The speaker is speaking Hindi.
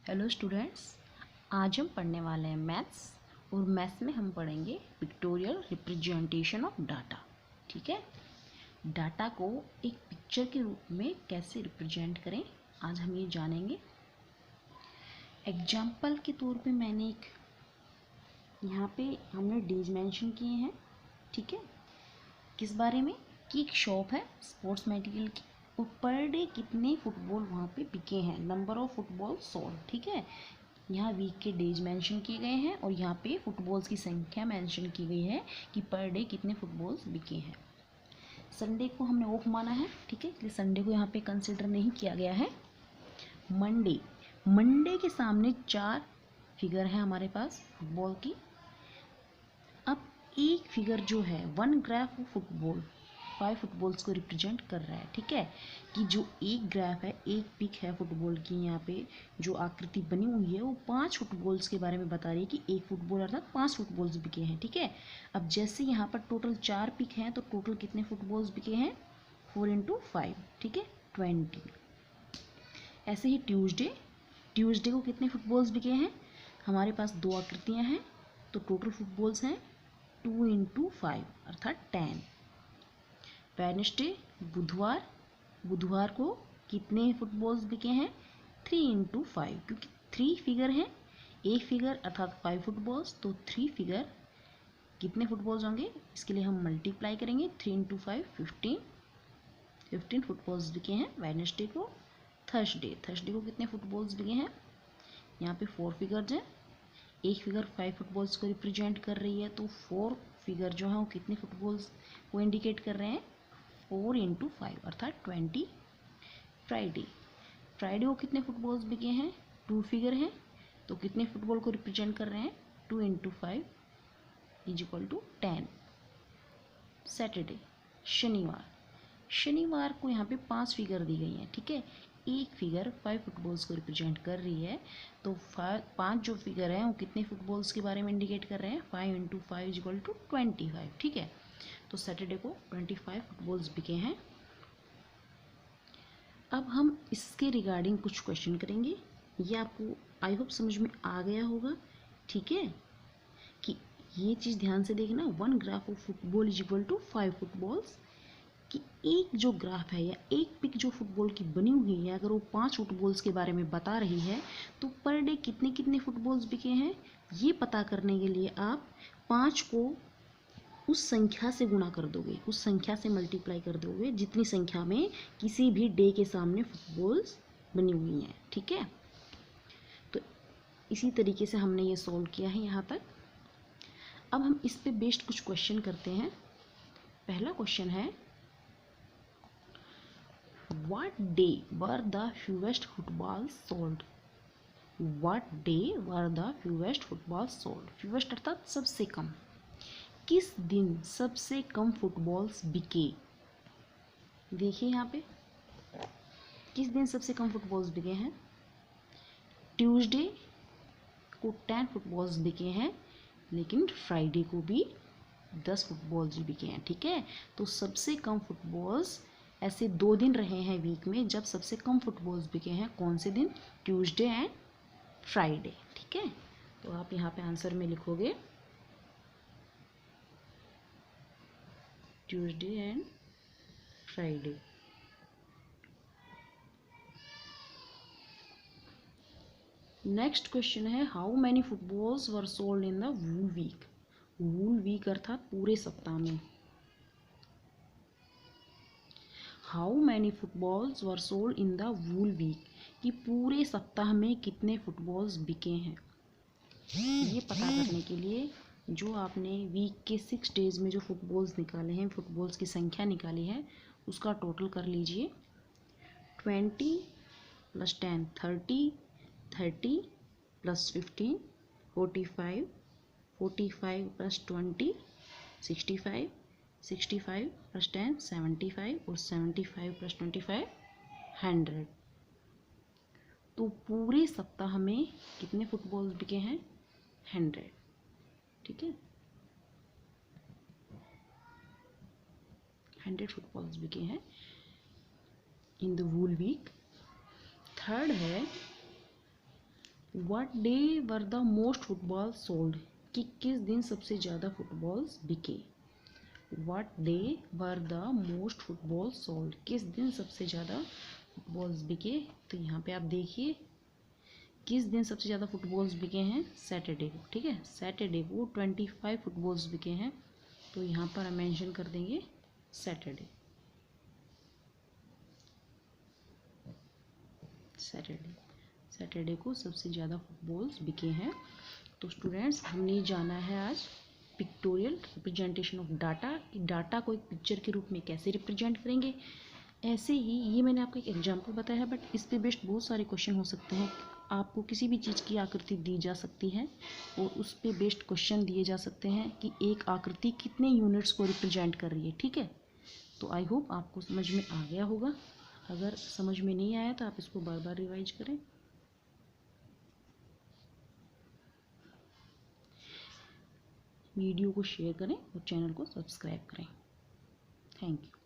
हेलो स्टूडेंट्स, आज हम पढ़ने वाले हैं मैथ्स। और मैथ्स में हम पढ़ेंगे पिक्टोरियल रिप्रेजेंटेशन ऑफ डाटा। ठीक है, डाटा को एक पिक्चर के रूप में कैसे रिप्रेजेंट करें, आज हम ये जानेंगे। एग्जाम्पल के तौर पे मैंने यहाँ पे हमने डेज मेंशन किए हैं। ठीक है, किस बारे में कि एक शॉप है स्पोर्ट्स मटेरियल की, और पर डे कितने फुटबॉल वहाँ पे बिके हैं, नंबर ऑफ फुटबॉल सोल्ड। ठीक है, यहाँ वीक के डेज मेंशन किए गए हैं और यहाँ पे फुटबॉल्स की संख्या मेंशन की गई है कि पर डे कितने फुटबॉल्स बिके हैं। संडे को हमने ऑफ माना है, ठीक है, इसलिए संडे को यहाँ पे कंसिडर नहीं किया गया है। मंडे के सामने 4 फिगर हैं हमारे पास फुटबॉल की। अब एक फिगर जो है 1 ग्राफ ऑफ फुटबॉल 5 फुटबॉल्स को रिप्रेजेंट कर रहा है। ठीक है, कि जो एक ग्राफ है, एक पिक है फुटबॉल की, यहाँ पे जो आकृति बनी हुई है वो 5 फुटबॉल्स के बारे में बता रही है कि एक फुटबॉल अर्थात 5 फुटबॉल्स बिके हैं। ठीक है, अब जैसे यहाँ पर टोटल 4 पिक हैं तो टोटल कितने फुटबॉल्स बिके हैं, 4 × 5, ठीक है, 20। ऐसे ही ट्यूसडे को कितने फुटबॉल्स बिके हैं, हमारे पास 2 आकृतियाँ हैं तो टोटल फुटबॉल्स हैं 2 × 5 अर्थात 10। वेडनेसडे बुधवार को कितने फुटबॉल्स बिके हैं, 3 × 5, क्योंकि 3 फिगर हैं, एक फिगर अर्थात 5 फुटबॉल्स, तो 3 फिगर कितने फुटबॉल्स होंगे, इसके लिए हम मल्टीप्लाई करेंगे। 3 × 5 15 फुटबॉल्स बिके हैं वेडनेसडे को। थर्सडे को कितने फुटबॉल्स बिके हैं, यहाँ पे 4 फिगर्स हैं, एक फिगर 5 फुटबॉल्स को रिप्रेजेंट कर रही है, तो 4 फिगर जो है वो कितने फुटबॉल्स को इंडिकेट कर रहे हैं, 4 × 5 अर्थात 20। फ्राइडे को कितने फुटबॉल्स बिके हैं, 2 फिगर हैं, तो कितने फुटबॉल को रिप्रेजेंट कर रहे हैं, 2 × 5 = 10। सैटरडे शनिवार को यहाँ पे 5 फिगर दी गई हैं। ठीक है, एक फिगर 5 फुटबॉल्स को रिप्रेजेंट कर रही है, तो 5 जो फिगर हैं वो कितने फुटबॉल्स के बारे में इंडिकेट कर रहे हैं, 5 × 5 = 25। ठीक है, तो सैटरडे को 25 फुटबॉल्स बिके हैं। अब हम इसके रिगार्डिंग कुछ क्वेश्चन करेंगे, ये आपको आई होप समझ में आ गया होगा। ठीक है, कि ये चीज़ ध्यान से देखना, 1 ग्राफ ऑफ फुटबॉल = 5 फुटबॉल्स, कि एक जो ग्राफ है या एक पिक जो फुटबॉल की बनी हुई है, अगर वो 5 फुटबॉल्स के बारे में बता रही है तो पर डे कितने कितने फुटबॉल्स बिके हैं, ये पता करने के लिए आप 5 को उस संख्या से गुणा कर दोगे, उस संख्या से मल्टीप्लाई कर दोगे जितनी संख्या में किसी भी डे के सामने फुटबॉल्स बनी हुई हैं। ठीक है, तो इसी तरीके से हमने ये सॉल्व किया है यहाँ तक। अब हम इस पे बेस्ड कुछ क्वेश्चन करते हैं। पहला क्वेश्चन है, What day were the fewest footballs sold? What day were the fewest footballs sold? Fewest अर्थात सबसे कम, किस दिन सबसे कम फुटबॉल्स बिके। देखिए यहाँ पे किस दिन सबसे कम फुटबॉल्स बिके हैं, ट्यूसडे को 10 फुटबॉल्स बिके हैं, लेकिन फ्राइडे को भी 10 फुटबॉल्स बिके हैं। ठीक है, तो सबसे कम फुटबॉल्स, ऐसे 2 दिन रहे हैं वीक में जब सबसे कम फुटबॉल्स बिके हैं, कौन से दिन, ट्यूसडे एंड फ्राइडे। ठीक है, तो आप यहाँ पे आंसर में लिखोगे Tuesday and Friday. Next question है, how many footballs were sold in the whole week. Whole week अर्थात पूरे सप्ताह में। How many footballs were sold in the whole week, कि पूरे सप्ताह में कितने फुटबॉल्स बिके हैं। ये पता करने के लिए जो आपने वीक के 6 डेज में जो फुटबॉल्स निकाले हैं, फुटबॉल्स की संख्या निकाली है, उसका टोटल कर लीजिए। 20 + 10 30, 30 + 15 45, 45 + 20 65, 65 + 10 75, और 75 + 25 100। तो पूरे सप्ताह में कितने फुटबॉल्स बिके हैं, 100। ठीक है, 100 फुटबॉल्स बिके हैं in the whole week. Third है, what day were the most football sold, कि किस दिन सबसे ज़्यादा फुटबॉल्स बिके। What day were the most football sold, किस दिन सबसे ज़्यादा फुटबॉल्स बिके। तो यहाँ पे आप देखिए किस दिन सबसे ज़्यादा फुटबॉल्स बिके हैं, सैटरडे को। ठीक है, सैटरडे को 25 फुटबॉल्स बिके हैं। तो यहाँ पर हम मेंशन कर देंगे सैटरडे। सैटरडे को सबसे ज़्यादा फुटबॉल्स बिके हैं। तो स्टूडेंट्स, हमने जाना है आज पिक्टोरियल रिप्रेजेंटेशन ऑफ डाटा, कि डाटा को एक पिक्चर के रूप में कैसे रिप्रेजेंट करेंगे। ऐसे ही ये मैंने आपको एक एग्जांपल बताया है, बट इस पे बेस्ड बहुत सारे क्वेश्चन हो सकते हैं। आपको किसी भी चीज़ की आकृति दी जा सकती है और उस पे बेस्ड क्वेश्चन दिए जा सकते हैं कि एक आकृति कितने यूनिट्स को रिप्रेजेंट कर रही है। ठीक है, तो आई होप आपको समझ में आ गया होगा। अगर समझ में नहीं आया तो आप इसको बार बार रिवाइज करें। वीडियो को शेयर करें और चैनल को सब्सक्राइब करें। Thank you.